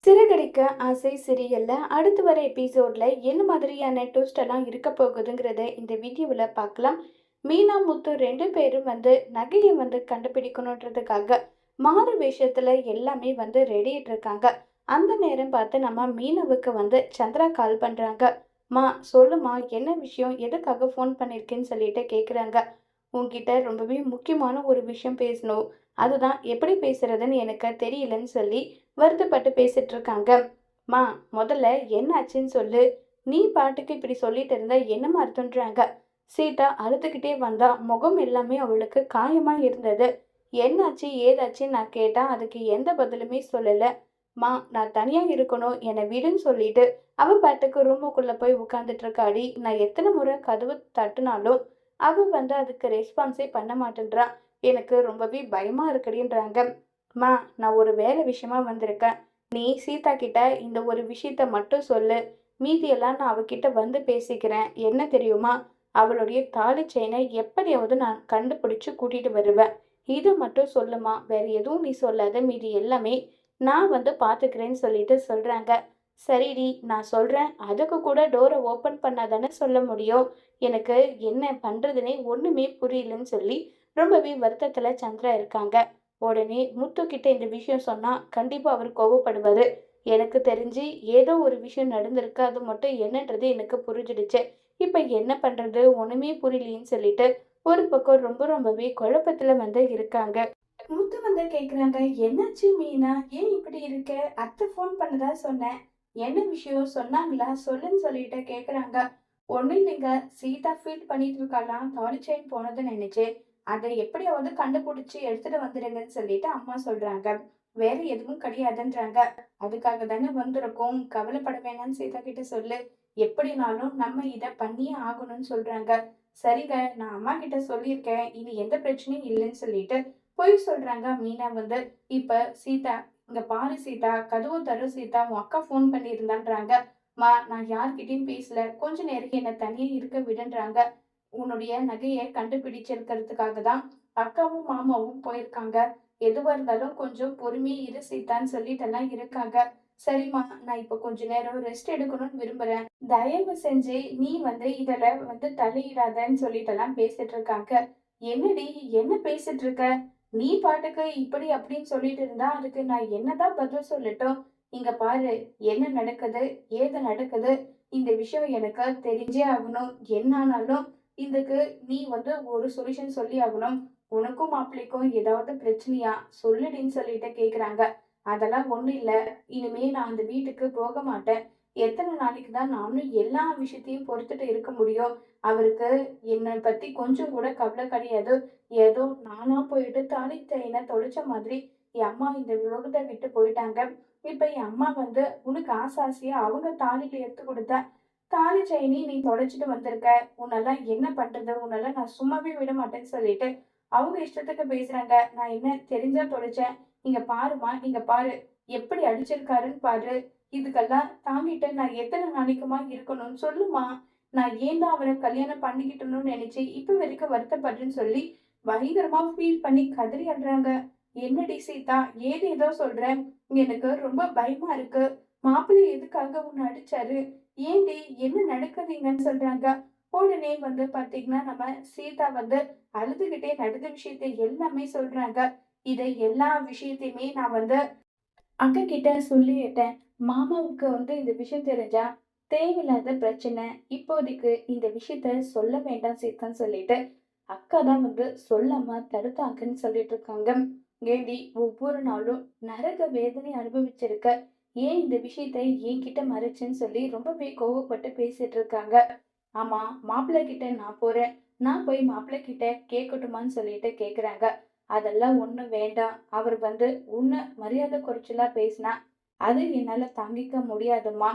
சிறகடிக்க ஆசை சீரியல்ல அடுத்து வர எபிசோட்ல என்ன மாதிரியான ட்விஸ்ட் எல்லாம் இருக்க போகுதுங்கிறத இந்த வீடியோவில் பார்க்கலாம். மீனா முத்து ரெண்டு பேரும் நகையை கண்டுபிடிக்கணுன்றதுக்காக மாறு வேஷத்துல எல்லாமே ரெடிட்டு இருக்காங்க. அந்த நேரம் பார்த்து நம்ம மீனாவுக்கு சந்திரா கால் பண்றாங்க. மா சொல்லுமா, என்ன விஷயம், எதுக்காக ஃபோன் பண்ணிருக்கேன்னு சொல்லிட்டு கேக்குறாங்க. உன்கிட்ட ரொம்பவே முக்கியமான ஒரு விஷயம் பேசணும், அதுதான் எப்படி பேசுறதுன்னு எனக்கு தெரியலன்னு சொல்லி வருத்தப்பட்டு பேசிட்டு இருக்காங்க. மா, முதல்ல என்ன ஆச்சுன்னு சொல்லு. நீ பாட்டுக்கு இப்படி சொல்லிட்டு இருந்தா என்னமா அர்த்தம்ன்றாங்க. சீதா அழுதுகிட்டே வந்தா. முகம் எல்லாமே அவளுக்கு காயமா இருந்தது. என்னாச்சு ஏதாச்சுன்னு நான் கேட்டா அதுக்கு எந்த பதிலுமே சொல்லல. மா, நான் தனியா இருக்கணும், என்னை விடுன்னு சொல்லிட்டு அவ பாட்டுக்கு ரூமுக்குள்ள போய் உட்கார்ந்துட்டு இருக்காடி. நான் எத்தனை முறை கதவு தட்டுனாலும் அவ அதுக்கு ரெஸ்பான்ஸே பண்ண மாட்டேன்றா. எனக்கு ரொம்பவே பயமா இருக்குடின்றாங்க. மா, நான் ஒரு வேலை விஷயமா வந்திருக்கேன். நீ சீதா கிட்ட இந்த ஒரு விஷயத்த மட்டும் சொல்லு. மீதியெல்லாம் நான் அவகிட்ட பேசிக்கிறேன். என்ன தெரியுமா, அவளுடைய தாலி செயினை எப்படியாவது நான் கண்டுபிடிச்சு கூட்டிட்டு வருவேன். இதை மட்டும் சொல்லுமா, வேற எதுவும் நீ சொல்லாத. மீதி எல்லாமே நான் பாத்துக்கிறேன்னு சொல்லிட்டு சொல்றாங்க. சரிடி, நான் சொல்றேன். அதுக்கு கூட டோரை ஓபன் பண்ணாதானே சொல்ல முடியும். எனக்கு என்ன பண்றதுனே ஒண்ணுமே புரியலன்னு சொல்லி ரொம்பவே வருத்தத்துல சந்திரா இருக்காங்க. உடனே முத்து கிட்ட இந்த விஷயம் சொன்னா கண்டிப்பா அவர் கோவப்படுவாரு. எனக்கு தெரிஞ்சு ஏதோ ஒரு விஷயம் நடந்திருக்கு, அது மட்டும் என்னன்றது எனக்கு புரிஞ்சிடுச்சு. இப்ப என்ன பண்றது ஒண்ணுமே புரியலன்னு சொல்லிட்டு ஒரு பக்கம் ரொம்பவே குழப்பத்துல இருக்காங்க. முத்து கேக்குறாங்க. என்னாச்சு மீனா, ஏன் இப்படி இருக்க? அத்தை ஃபோன் பண்ணதா சொன்னேன். என்ன விஷயம் சொன்னாங்களா, சொல்லுன்னு சொல்லிட்டு கேக்குறாங்க. ஒண்ணும் இல்லைங்க, சீதா ஃபீல் பண்ணிட்டு இருக்கலாம், தாலி செயின் போனதுன்னு நினைச்சேன். அதை எப்படியாவது கண்டுபிடிச்சு எடுத்துட்டு வந்துடுங்கன்னு சொல்லிட்டு அம்மா சொல்றாங்க. வேற எதுவும் கிடையாதுன்றாங்க. அதுக்காக தானே வந்திருக்கோம், கவலைப்பட வேணாம்னு சீதா கிட்ட சொல்லு. எப்படினாலும் நம்ம இத பண்ணியே ஆகணும்னு சொல்றாங்க. சரிங்க, நான் அம்மா கிட்ட சொல்லியிருக்கேன், இனி எந்த பிரச்சனையும் இல்லைன்னு சொல்லிட்டு பொய் சொல்றாங்க. மீனா இப்ப சீதா, இங்க பாரு சீதா, கதவு தர சீதா, உன் அக்கா ஃபோன் பண்ணியிருந்தான்றாங்க. மா, நான் யார்கிட்டயும் பேசல, கொஞ்ச நேரம் என்ன தனியே இருக்க விடுன்றாங்க. உன்னுடைய நகையை கண்டுபிடிச்சிருக்கிறதுக்காக தான் அக்காவும் மாமாவும் போயிருக்காங்க. எதுவா இருந்தாலும் கொஞ்சம் பொறுமையா இரு சீதான்னு சொல்லிட்டு எல்லாம் இருக்காங்க. சரிம்மா, நான் இப்ப கொஞ்ச நேரம் ரெஸ்ட் எடுக்கணும்னு விரும்புறேன். தயவு செஞ்சு நீ இதுல தலையிடாதன்னு சொல்லிட்டு எல்லாம் பேசிட்டு இருக்காங்க. என்னடி, என்ன பேசிட்டு இருக்க? நீ பாட்டுக்கு இப்படி அப்படின்னு சொல்லிட்டு இருந்தா அதுக்கு நான் என்னதான் பதில் சொல்லட்டும்? இங்க பாரு, என்ன நடக்குது, ஏது நடக்குது, இந்த விஷயம் எனக்கு தெரிஞ்சே ஆகணும். என்ன ஆனாலும் இதுக்கு நீ ஒரு சொல்யூஷன் சொல்லி ஆகணும். உனக்கும் மாப்பிள்ளைக்கும் ஏதாவது பிரச்சனையா சொல்லுடின்னு சொல்லிட்டு கேக்குறாங்க. அதெல்லாம் ஒண்ணும் இல்ல. இனிமே நான் அந்த வீட்டுக்கு போக மாட்டேன். எத்தனை நாளைக்கு தான் நானும் எல்லா விஷயத்தையும் பொறுத்துட்டு இருக்க முடியும்? அவருக்கு என்னை பத்தி கொஞ்சம் கூட கவலை கிடையாது. ஏதோ நானா போயிட்டு தாலி செயினை தொலைச்ச மாதிரி என் அம்மா இந்த உலகத்தை விட்டு போயிட்டாங்க. இப்ப என் அம்மா உனக்கு ஆசாசியா அவங்க தாலியில எடுத்து கொடுத்த தாலி செயினி நீ தொலைச்சிட்டு வந்திருக்க. உன்னெல்லாம் என்ன பண்றது, உன்னெல்லாம் நான் சும்மாவே விட மாட்டேன்னு சொல்லிட்டு அவங்க இஷ்டத்துக்கு பேசுறாங்க. நான் என்ன தெரிஞ்சா தொலைச்சேன்? இங்க பாருமா, இங்க பாரு, எப்படி அடிச்சிருக்காருன்னு பாரு. இதுக்கெல்லாம் தாங்கிட்டு நான் எத்தனை நாளைக்குமா இருக்கணும் சொல்லுமா? நான் ஏன் தான் அவரை கல்யாணம் பண்ணிக்கிட்டணும்னு நினைச்சு இப்ப வரைக்கும் வருத்தப்படுறேன்னு சொல்லி பயங்கரமா ஃபீல் பண்ணி கதறி அழுறாங்க. என்னடி சீதா, ஏது ஏதோ சொல்ற? எனக்கு ரொம்ப பயமா இருக்கு. மாப்பிள்ளை எதுக்காக உன்னை அடிச்சாரு? ஏண்டி, என்ன நடக்குதுங்கன்னு சொல்றாங்க. உடனே பாத்தீங்கன்னா நம்ம சீதா அழுதுகிட்டே நடந்த விஷயத்தை எல்லாமே சொல்றாங்க. இதை எல்லா விஷயத்தையுமே நான் அக்கா கிட்ட சொல்லிட்டேன். மாமாவுக்கு இந்த விஷயம் தெரிஞ்சா தேவையில்லாத பிரச்சனை. இப்போதைக்கு இந்த விஷயத்த சொல்ல வேண்டாம் சீதான்னு சொல்லிட்டு அக்கா தான் சொல்லாம தடுத்தாங்கன்னு சொல்லிட்டு இருக்காங்க. ஏண்டி, ஒவ்வொரு நாளும் நரக வேதனை அனுபவிச்சிருக்க, ஏன் இந்த விஷயத்த என்கிட்ட மறைச்சுன்னு சொல்லி ரொம்பவே கோவப்பட்டு பேசிட்டு இருக்காங்க. ஆமா, மாப்பிள்ளை கிட்ட நான் போறேன், நான் போய் மாப்பிள்ளை கிட்ட கேட்கட்டுமான்னு சொல்லிட்டு கேக்குறாங்க. அதெல்லாம் ஒண்ணும் வேண்டாம். அவர் உன்னை மரியாதை குறைச்சலா பேசினா அது என்னால தாங்கிக்க முடியாதும்மா.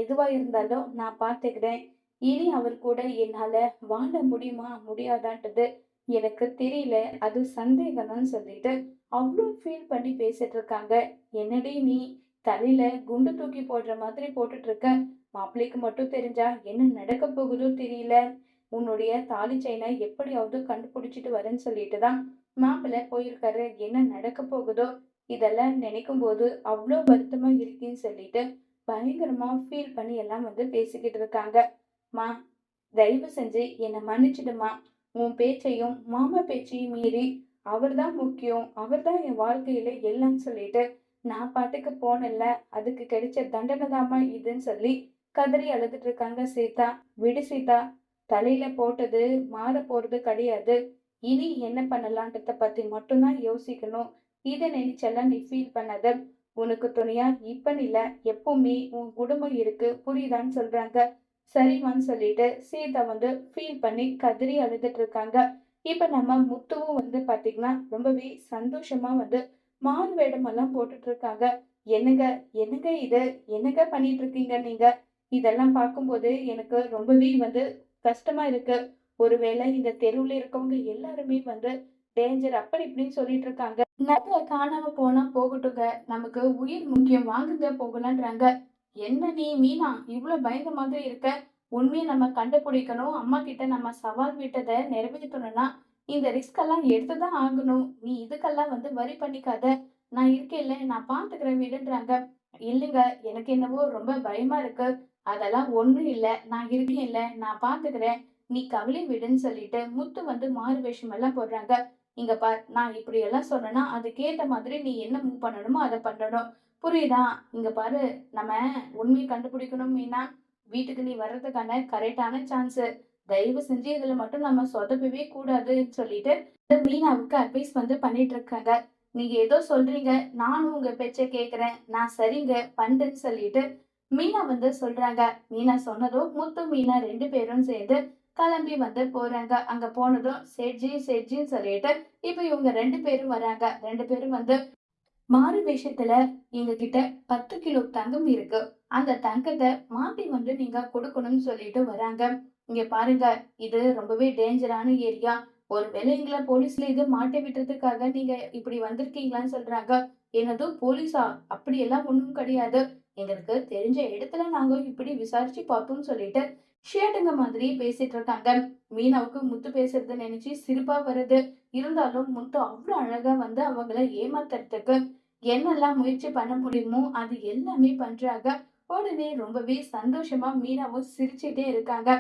எதுவா இருந்தாலும் நான் பாத்துக்கிறேன். இனி அவர் கூட என்னால வாழ முடியுமா முடியாதான்றது எனக்கு தெரியல. அது சந்தேகம்னு சொல்லிட்டு அவ்வளோ ஃபீல் பண்ணி பேசிட்டு இருக்காங்க. என்னடி நீ தலையில குண்டு தூக்கி போடுற மாதிரி போட்டுட்டு இருக்க? மாப்பிள்ளைக்கு மட்டும் தெரிஞ்சா என்ன நடக்க போகுதோ தெரியல. உன்னுடைய தாலி செயினை எப்படியாவது கண்டுபிடிச்சிட்டு வரேன்னு சொல்லிட்டு தான் மாப்பிள்ளை போயிருக்காரு. என்ன நடக்க போகுதோ இதெல்லாம் நினைக்கும் போது அவ்வளோ வருத்தமா இருக்குன்னு சொல்லிட்டு பயங்கரமா ஃபீல் பண்ணி எல்லாம் வந்து பேசிக்கிட்டு இருக்காங்க. மா, தயவு செஞ்சு என்னை மன்னிச்சிடுமா. உன் பேச்சையும் மாமா பேச்சையும் மீறி அவர்தான் முக்கியம், அவர்தான் என் வாழ்க்கையில எல்லாம்னு சொல்லிட்டு நான் பாட்டுக்கு போனேன்ல, அதுக்கு கிடைச்ச தண்டனை தாம்மா இதுன்னு சொல்லி கதறி அழுதுட்டு இருக்காங்க சீதா. விடு சீதா, தலையில போட்டது மாற போறது கிடையாது. இனி என்ன பண்ணலான்றத பத்தி மட்டும்தான் யோசிக்கணும். இதை நினைச்செல்லாம் நீ ஃபீல் பண்ணாத. உனக்கு துணையா இப்பன்னு இல்ல, எப்பவுமே உன் குடும்பம் இருக்கு, புரியுதான்னு சொல்றாங்க. சரிம்மான்னு சொல்லிட்டு சீதா வந்து ஃபீல் பண்ணி கதறி அழுதுட்டு இருக்காங்க. இப்ப நம்ம முத்துவும் வந்து பாத்தீங்கன்னா ரொம்பவே சந்தோஷமா வந்து மாறு வேடமெல்லாம் போட்டுட்டு இருக்காங்க. என்னங்க, என்னங்க இது, என்னங்க பண்ணிட்டு இருக்கீங்க நீங்க? இதெல்லாம் பார்க்கும்போது எனக்கு ரொம்பவே வந்து கஷ்டமா இருக்கு. ஒருவேளை இந்த தெருவுல இருக்கவங்க எல்லாருமே வந்து டேஞ்சர் அப்படி இப்படின்னு சொல்லிட்டு இருக்காங்க. நகை காணாம போனா போகட்டுங்க, நமக்கு உயிர் முக்கியம், வாங்குங்க போகலான்றாங்க. என்ன நீ மீனா இவ்ளோ பயந்த மாதிரி இருக்க? உண்மையை நம்ம கண்டுபிடிக்கணும், அம்மா கிட்ட நம்ம சவால் விட்டதை நிறைவேற்றணும்னா இந்த ரிஸ்க் எல்லாம் எடுத்துதான் ஆகணும். நீ இதுக்கெல்லாம் வந்து வரி பண்ணிக்காத, நான் இருக்கேன்ல, நான் பாத்துக்கிறேன் விடுன்றாங்க. இல்லைங்க, எனக்கு என்னவோ ரொம்ப பயமா இருக்கு. அதெல்லாம் ஒண்ணும் இல்ல, நான் இருக்கேன்ல, நான் பாத்துக்கிறேன், நீ கவலை விடுன்னு சொல்லிட்டு முத்து வந்து மாறு வேஷம் எல்லாம் போடுறாங்க. இங்க பார், நான் இப்படி எல்லாம் சொன்னேன்னா அதுக்கேத்த மாதிரி நீ என்ன மூவ் பண்ணணுமோ அதை பண்ணணும், புரியுதா? இங்க பாரு, நம்ம உண்மையை கண்டுபிடிக்கணும் மீனா. வீட்டுக்கு நீ வர்றதுக்கான கரெக்டான சான்ஸ். தயவு செஞ்சு இதுல மட்டும் நம்ம சொதப்பவே கூடாதுன்னு சொல்லிட்டு மீனாவுக்கு அட்வைஸ் வந்து பண்ணிட்டு இருக்காங்க. நீங்க ஏதோ சொல்றீங்க, நானும் உங்க பேச்ச கேக்குறேன், நான் சரிங்க பண்றேன்னு சொல்லிட்டு மீனா வந்து சொல்றாங்க. மீனா சொன்னதும் முத்து மீனா ரெண்டு பேரும் சேர்ந்து கிளம்பி வந்து போறாங்க. அங்க போனதும் சேட்ஜி சேட்ஜின்னு சொல்லிட்டு இப்ப இவங்க ரெண்டு பேரும் வராங்க. ரெண்டு பேரும் வந்து மாறு வேஷத்துல எங்க கிட்ட 10 கிலோ தங்கம் இருக்கு, அந்த தங்கத்தை மாத்தி வந்து நீங்க கொடுக்கணும்னு சொல்லிட்டு வராங்க. இங்க பாருங்க, இது ரொம்பவே டேஞ்சரான ஏரியா. ஒருவேளை எங்களை போலீஸ்ல இது மாட்டி விட்டுறதுக்காக நீங்க இப்படி வந்திருக்கீங்களான்னு சொல்றாங்க. என்னது போலீஸா? அப்படியெல்லாம் ஒண்ணும் கிடையாது, எங்களுக்கு தெரிஞ்ச இடத்துல நாங்க இப்படி விசாரிச்சு பார்த்தோம்னு சொல்லிட்டு ஷேட்டுங்க மாதிரி பேசிட்டு இருக்காங்க. மீனாவுக்கு முத்து பேசுறத நினைச்சு சிரிப்பா வருது. இருந்தாலும் முத்து அவ்வளவு அழகா வந்து அவங்கள ஏமாத்துறதுக்கு என்னெல்லாம் முயற்சி பண்ண முடியுமோ அது எல்லாமே பண்றாங்க. உடனே ரொம்பவே சந்தோஷமா மீனாவும் சிரிச்சுட்டே இருக்காங்க.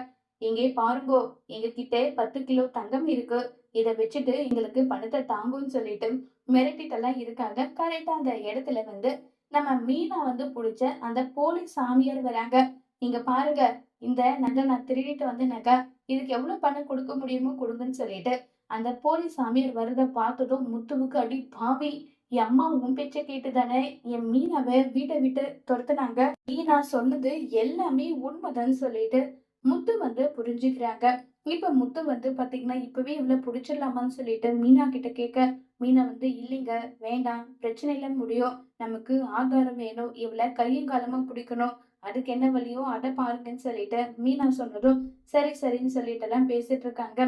இங்கே பாருங்கோ, எங்க கிட்ட 10 கிலோ தங்கம் இருக்கு, இதை வச்சுட்டு எங்களுக்கு பணத்தை தாங்கும்னு சொல்லிட்டு மிரட்டிட்டெல்லாம் இருக்காங்க. கரெக்டா அந்த இடத்துல வந்து நம்ம மீனா வந்து புடிச்ச அந்த போலீஸ் சாமியார் வராங்க. இங்க பாருங்க, இந்த நகை நான் திருடிட்டு வந்த நகை, இதுக்கு எவ்வளவு பணம் கொடுக்க முடியுமோ கொடுங்கன்னு சொல்லிட்டு அந்த போலீஸ் சாமியார் வரத பார்த்ததும் முத்துவுக்கு அடி பாவி, என் அம்மா உன் பேச்ச கேட்டுதானே என் மீனாவை வீட்டை விட்டு துரத்துனாங்க, மீனா சொன்னது எல்லாமே உண்மைதான்னு சொல்லிட்டு முத்து வந்து புரிஞ்சுக்கிறாங்க. இப்ப முத்து வந்து பாத்தீங்கன்னா இப்பவே இவ்வளவு புடிச்சிடலாமான்னு சொல்லிட்டு மீனா கிட்ட கேட்க, மீனா வந்து இல்லைங்க, வேண்டாம், பிரச்சனை இல்ல முடியும், நமக்கு ஆதாரம் வேணும், இவளை கையும் காலமா பிடிக்கணும், அதுக்கு என்ன வழியோ அதை பாருங்கன்னு சொல்லிட்டு மீனா சொன்னதும் சரி சரின்னு சொல்லிட்டு எல்லாம் பேசிட்டு இருக்காங்க.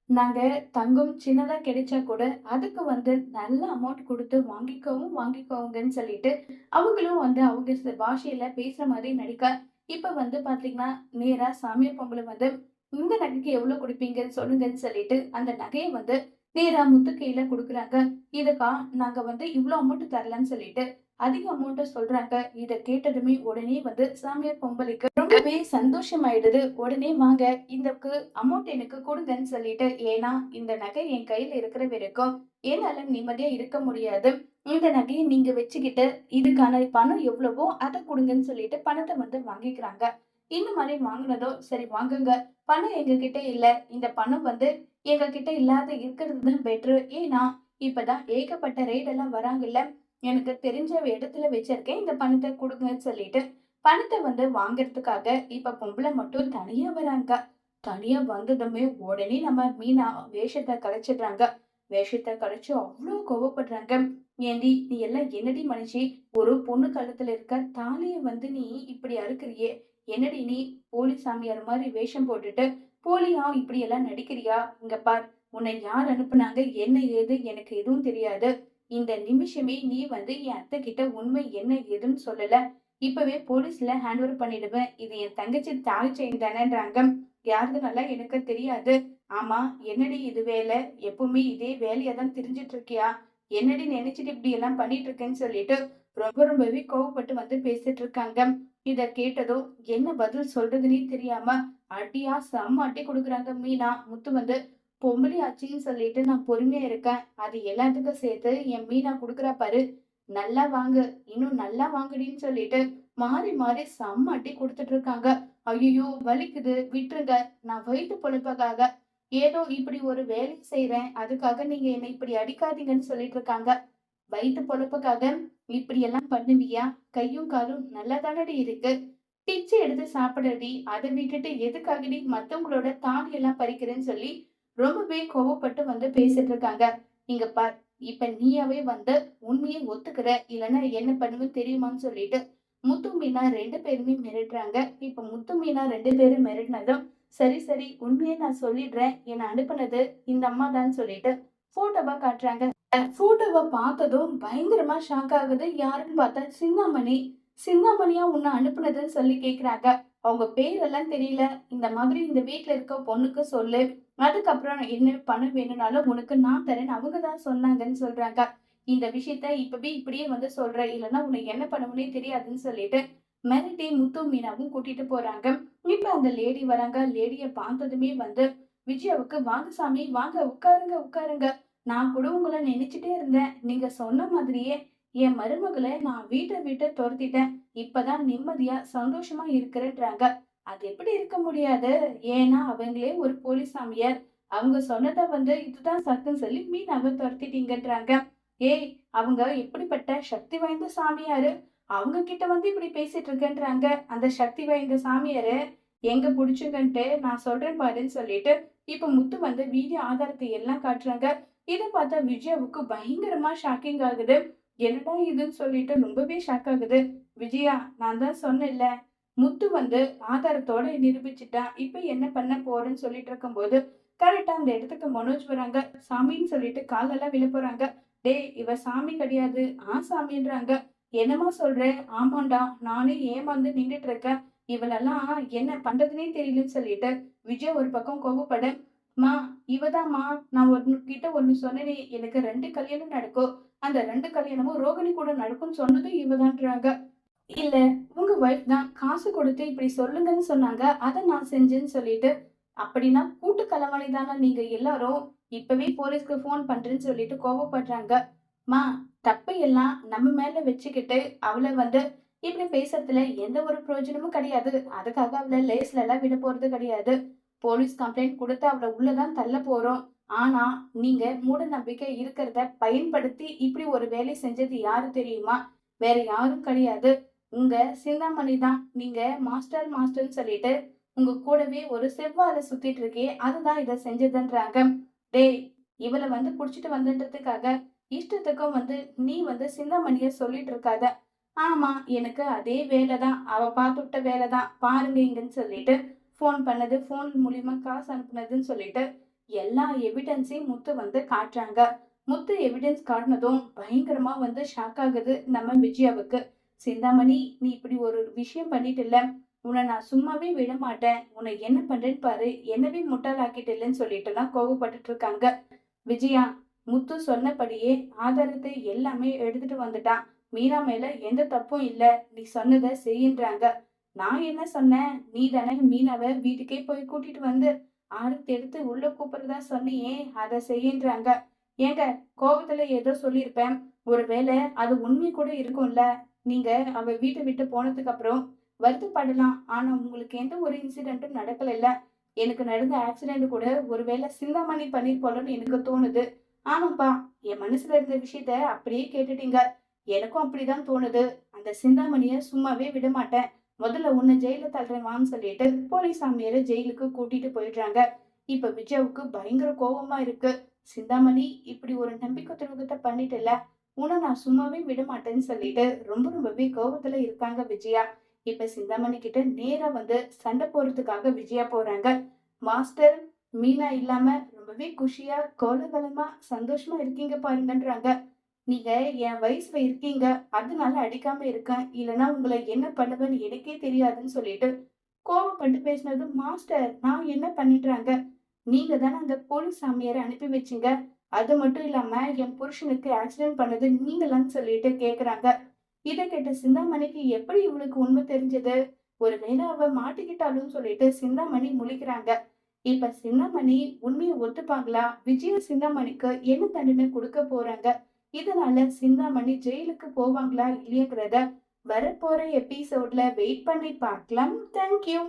நாங்க தங்கம் சின்னதா கிடைச்சா கூட அதுக்கு வந்து நல்ல அமௌண்ட் கொடுத்து வாங்கிக்கோங்கன்னு சொல்லிட்டு அவங்களும் வந்து அவங்க பாஷையில பேசுற மாதிரி நடிக்க, இப்ப வந்து பாத்தீங்கன்னா நேரா சாமியார் பொம்பளை வந்து இந்த நகைக்கு எவ்வளவு கொடுப்பீங்கன்னு சொல்லுங்கன்னு சொல்லிட்டு அந்த நகையை வந்து நேரா முத்து கையில கொடுக்குறாங்க. இதுக்கா நாங்க வந்து இவ்வளவு அமௌண்ட் தரலன்னு சொல்லிட்டு அதிக அமௌண்ட்ட சொல்றாங்க. இத கேட்டதுமே உடனே வந்து சாமியார் பொம்பளைக்கு ரொம்பவே சந்தோஷமாயிடுது. உடனே வாங்க, இதுக்கு அமௌண்ட் எனக்கு கொடுங்கன்னு சொல்லிட்டு, ஏன்னா இந்த நகை என் கையில இருக்கிற வரைக்கும் என்னால நிம்மதியா இருக்க முடியாது, இந்த நகையை நீங்க வச்சுக்கிட்டு இதுக்கான பணம் எவ்வளவோ அதை கொடுங்கன்னு சொல்லிட்டு பணத்தை வந்து வாங்கிக்கிறாங்க. இந்த மாதிரி வாங்கினதோ சரி வாங்குங்க, பணம் எங்க கிட்ட இல்ல, இந்த பணம் வந்து எங்க கிட்ட இல்லாத இருக்கிறது தான் பெட்ரு, ஏன்னா இப்பதான் ஏகப்பட்ட ரேட் எல்லாம் வராங்கல்ல, எனக்கு தெரிஞ்ச இடத்துல வச்சிருக்கேன், இந்த பணத்தை கொடுங்கன்னு சொல்லிட்டு பணத்தை வந்து வாங்குறதுக்காக இப்ப பொம்பளை மட்டும் தனியா வராங்க. தனியா வந்ததுமே உடனே நம்ம மீனா வேஷத்தை கலைச்சிடுறாங்க. வேஷத்தை கலைச்சு அவ்வளவு கோவப்படுறாங்க. ஏண்டி நீ எல்லாம் என்னடி மனுஷி, ஒரு பொண்ணு கழுத்துல இருக்க தாலிய வந்து நீ இப்படி அறுக்குறியே, என்னடி நீ போலீஸ் சாமியார் மாதிரி வேஷம் போட்டுட்டு போலியா இப்படி எல்லாம் நடிக்கிறியா? இங்க பார், உன்னை யார் அனுப்புனாங்க என்ன ஏது எனக்கு எதுவும் தெரியாது, இந்த நிமிஷமே நீ வந்து என் அத்தை கிட்ட உண்மை என்ன ஏதுன்னு சொல்லல, இப்பவே போலீஸ்ல ஹேண்ட் ஓவர் பண்ணிடுவேன், இது என் தங்கச்சி தாலி செயின் தானேன்றாங்க. யாருதுனால எனக்கு தெரியாது. ஆமா, என்னடி இது வேலை, எப்பவுமே இதே வேலையா தான் தெரிஞ்சிட்டு இருக்கியா? என்னடி நினைச்சிட்டு இப்படி எல்லாம் பண்ணிட்டு இருக்கேன்னு சொல்லிட்டு ரொம்பவே கோவப்பட்டு வந்து பேசிட்டு இருக்காங்க. இத கேட்டதும் என்ன பதில் சொல்றதுன்னே தெரியாம அடியா செம்ம அடி கொடுக்குறாங்க மீனா. முத்து வந்து பொம்பளை ஆச்சின்னு சொல்லிட்டு நான் பொறுமையா இருக்கேன். அது எல்லாத்துக்கும் சேர்த்து என் மீனா குடுக்குறா பாரு. நல்லா வாங்கு, இன்னும் நல்லா வாங்குடின்னு சொல்லிட்டு மாறி மாறி செம்ம அடி கொடுத்துட்டு இருக்காங்க. ஐயோ வலிக்குது விட்டுருங்க. நான் வயிற்று பொழப்புக்காக ஏதோ இப்படி ஒரு வேலை செய்றேன். அதுக்காக நீங்க என்னை இப்படி அடிக்காதீங்கன்னு சொல்லிட்டு இருக்காங்க. வயிற்று பொழப்புக்காக இப்படி எல்லாம் பண்ணுவியா? கையும் காலும் நல்லா தானடி இருக்கு. பிச்சை எடுத்து சாப்பிடுறடி. அதை விட்டுட்டு எதுக்காகடி மத்தவங்களோட தாலி எல்லாம் பறிக்கிறேன்னு சொல்லி ரொம்பவே கோவப்பட்டு வந்து பேசிட்டு இருக்காங்க. இங்க பார், இப்ப நீயாவே வந்து உண்மையை ஒத்துக்கிற, இல்லைன்னா என்ன பண்ணுவேன்னு தெரியுமான்னு சொல்லிட்டு முத்து மீனா 2 பேருமே மிரட்டுறாங்க. இப்ப முத்து மீனா 2 பேரும் மிரட்டினதும் சரி சரி உண்மையை நான் சொல்லிடுறேன். என்னை அனுப்புனது இந்த அம்மா தான் சொல்லிட்டு போட்டோவா காட்டுறாங்க. போட்டோவை பார்த்ததும் பயங்கரமா ஷாக் ஆகுது. யாருன்னு பார்த்தா சிந்தாமணி. சிந்தாமணியா உன்னை அனுப்புனதுன்னு சொல்லி கேக்குறாங்க. அவங்க பேரெல்லாம் தெரியல. இந்த மாதிரி இந்த வீட்டுல இருக்க பொண்ணுக்கு சொல்லு, அதுக்கப்புறம் என்ன பணம் வேணும்னாலும் உனக்கு நான் தரேன், அவங்க தான் சொன்னாங்கன்னு சொல்றாங்க. இந்த விஷயத்த இப்பவே இப்படியே வந்து சொல்ற, இல்லைன்னா உனக்கு என்ன பண்ணுவனே தெரியாதுன்னு சொல்லிட்டு மிரட்டி முத்து மீனாவும் கூட்டிட்டு போறாங்க. இப்ப அந்த லேடி வராங்க. லேடிய பார்த்ததுமே வந்து விஜயாவுக்கு வாங்க சாமி வாங்க உட்காருங்க உட்காருங்க. நான் கூட உங்களை நினைச்சிட்டே இருந்தேன். நீங்க சொன்ன மாதிரியே என் மருமகளை நான் வீட்டை விட்டு துரத்திட்டேன். இப்பதான் நிம்மதியா சந்தோஷமா இருக்கிறேன்றாங்க. அது எப்படி இருக்க முடியாது? ஏன்னா அவங்களே ஒரு போலீஸ் சாமியார். அவங்க சொன்னதை வந்து இதுதான் சத்தம் சொல்லி மீனாவை துரத்திட்டீங்கன்றாங்க. ஏய், அவங்க எப்படிப்பட்ட சக்தி வாய்ந்த சாமியாரு? அவங்க கிட்ட வந்து இப்படி பேசிட்டு இருக்கேன்றாங்க. அந்த சக்தி வாய்ந்த சாமியாரு எங்க புடிச்சுங்கன்ட்டு நான் சொல்றேன் பாருன்னு சொல்லிட்டு இப்ப முத்து வந்து வீடியோ ஆதாரத்தை எல்லாம் காட்டுறாங்க. இதை பார்த்தா விஜயாவுக்கு பயங்கரமா ஷாக்கிங் ஆகுது. என்னடா இதுன்னு சொல்லிட்டு ரொம்பவே ஷாக் ஆகுது. விஜயா, நான் தான் சொன்னேன்ல, முத்து வந்து ஆதாரத்தோட நிரூபிச்சுட்டான். இப்ப என்ன பண்ண போறேன்னு சொல்லிட்டு இருக்கும்போது கரெக்டா அந்த இடத்துக்கு மனோஜ் வராங்க. சாமின்னு சொல்லிட்டு காலெல்லாம் விழ போறாங்க. டேய், இவ சாமி கிடையாது சாமின்றாங்க. என்னமா சொல்ற? ஆமாண்டா, நானே ஏமாந்து நின்றுட்டு இருக்கேன். இவளெல்லாம் என்ன பண்றதுனே தெரியலன்னு சொல்லிட்டு விஜய் ஒரு பக்கம் கோபப்பட, மா இவதாம்மா, நான் கிட்ட ஒண்ணு சொன்னேனே, எனக்கு 2 கல்யாணம் நடக்கும். அந்த 2 கல்யாணமும் ரோகிணி கூட நடக்கும்னு சொன்னதும் இவதான்றாங்க. இல்ல, உங்க ஒய்ஃப் தான் காசு கொடுத்து இப்படி சொல்லுங்கன்னு சொன்னாங்க. அத நான் செஞ்சேன்னு சொல்லிட்டு, அப்படின்னா கூட்டு களவாணி தானே நீங்க எல்லாரும். இப்பவே போலீஸ்க்கு ஃபோன் பண்றேன்னு சொல்லிட்டு கோவப்படுறாங்க. மா, தப்பு எல்லாம் நம்ம மேல வச்சுக்கிட்டு அவளை வந்து இப்படி பேசுறதுல எந்த ஒரு பிரயோஜனமும் கிடையாது. அதுக்காக அவளை லேஸ்ல எல்லாம் விட போறது கிடையாது. போலீஸ் கம்ப்ளைண்ட் கொடுத்து அவளை உள்ளதான் தள்ள போறோம். ஆனா நீங்க மூட நம்பிக்கை இருக்கிறத பயன்படுத்தி இப்படி ஒரு வேலை செஞ்சது யாரு தெரியுமா? வேற யாரும் கிடையாது, உங்க சிந்தாமணி தான். நீங்க மாஸ்டர் மாஸ்டர்ன்னு சொல்லிட்டு உங்க கூடவே ஒரு செவ்வாழை சுத்திட்டு இருக்கே, அதுதான் இதை செஞ்சதுன்றாங்க. டேய், இவளை வந்து புடிச்சிட்டு வந்துன்றதுக்காக இஷ்டத்துக்கும் வந்து நீ வந்து சிந்தாமணிய சொல்லிட்டு இருக்காத. ஆமா, எனக்கு அதே வேலைதான், அவ பார்த்துட்ட வேலைதான் பாருங்க இங்கன்னு சொல்லிட்டு ஃபோன் பண்ணது, ஃபோன் மூலியமா காசு அனுப்புனதுன்னு சொல்லிட்டு எல்லா எவிடன்ஸையும் முத்து வந்து காட்டுறாங்க. முத்து எவிடன்ஸ் காட்டினதும் பயங்கரமா வந்து ஷாக் ஆகுது நம்ம விஜயாவுக்கு. சிந்தாமணி, நீ இப்படி ஒரு விஷயம் பண்ணிட்டு, உன்னை நான் சும்மாவே விட மாட்டேன். உன்னை என்ன பண்றேன்னு பாரு, என்னவே முட்டாளாக்கிட்டு சொல்லிட்டு எல்லாம் கோவப்பட்டுட்டு இருக்காங்க. விஜயா, முத்து சொன்னபடியே ஆதாரத்தை எல்லாமே எடுத்துட்டு வந்துட்டான். மீனா மேல எந்த தப்பும் இல்ல. நீ சொன்னதை செய்யின்றாங்க. நான் என்ன சொன்னேன்? நீ தானே மீனாவை வீட்டுக்கே போய் கூட்டிட்டு வந்து ஆரத்தி எடுத்து உள்ள கூப்பிடுறதா சொன்னியே, அதை செய்யின்றாங்க. ஏங்க, கோபத்துல ஏதோ சொல்லியிருப்பேன். ஒருவேளை அது உண்மை கூட இருக்கும்ல. நீங்க அவ வீட்டை விட்டு போனதுக்கு அப்புறம் வருத்தப்படலாம். ஆனா உங்களுக்கு எந்த ஒரு இன்சிடென்ட்டும் நடக்கல. எனக்கு நடந்த ஆக்சிடென்ட் கூட ஒருவேளை சிந்தாமணி பண்ணிருப்போலன்னு எனக்கு தோணுது. ஆமாப்பா, என் மனசுல இருந்த விஷயத்த அப்படியே கேட்டுட்டீங்க. எனக்கும் அப்படிதான் தோணுது. அந்த சிந்தாமணிய சும்மாவே விட மாட்டேன். முதல்ல உன்னை ஜெயில தள்ளுறேன் வான்னு சொல்லிட்டு போலீஸ் சாமியார ஜெயிலுக்கு கூட்டிட்டு போயிடுறாங்க. இப்ப விஜயாவுக்கு பயங்கர கோபமா இருக்கு. சிந்தாமணி, இப்படி ஒரு நம்பிக்கை துரோகத்தை பண்ணிட்டல, உன்னை நான் சும்மாவே விட மாட்டேன்னு சொல்லிட்டு ரொம்பவே கோபத்துல இருக்காங்க விஜயா. இப்ப சிந்தாமணி கிட்ட நேரா வந்து சண்டை போறதுக்காக விஜயா போறாங்க. மாஸ்டர், மீனா இல்லாம ரொம்பவே குஷியா கோலாகலமா சந்தோஷமா இருக்கீங்க பாருங்கன்றாங்க. நீங்க என் வயசுல இருக்கீங்க, அதனால அடிக்காம இருக்கேன். இல்லைன்னா உங்களை என்ன பண்ணுவேன்னு எனக்கே தெரியாதுன்னு சொல்லிட்டு கோவப்பட்டு பேசினது. மாஸ்டர், நான் என்ன பண்ணிடுறாங்க? நீங்க தானே அந்த போலீஸ் சாமியாரை அனுப்பி வச்சீங்க. அது மட்டும் இல்லாம என் புருஷனுக்கு ஆக்சிடென்ட் பண்ணது நீங்களான்னு சொல்லிட்டு கேக்குறாங்க. இத கேட்ட சிந்தாமணிக்கு எப்படி இவளுக்கு உண்மை தெரிஞ்சது? ஒருவேளை அவ மாட்டிக்கிட்டாலும் சொல்லிட்டு சிந்தாமணி முழிக்கிறாங்க. இப்ப சிந்தாமணி உண்மையை ஒத்துப்பாங்களா? விஜய சிந்தாமணிக்கு என்ன தண்டனை கொடுக்க போறாங்க? இதனால சிந்தாமணி ஜெயிலுக்கு போவாங்களா இல்லையாங்கிறத வரப்போற எபிசோட்ல வெயிட் பண்ணி பார்க்கலாம். தேங்க்யூ.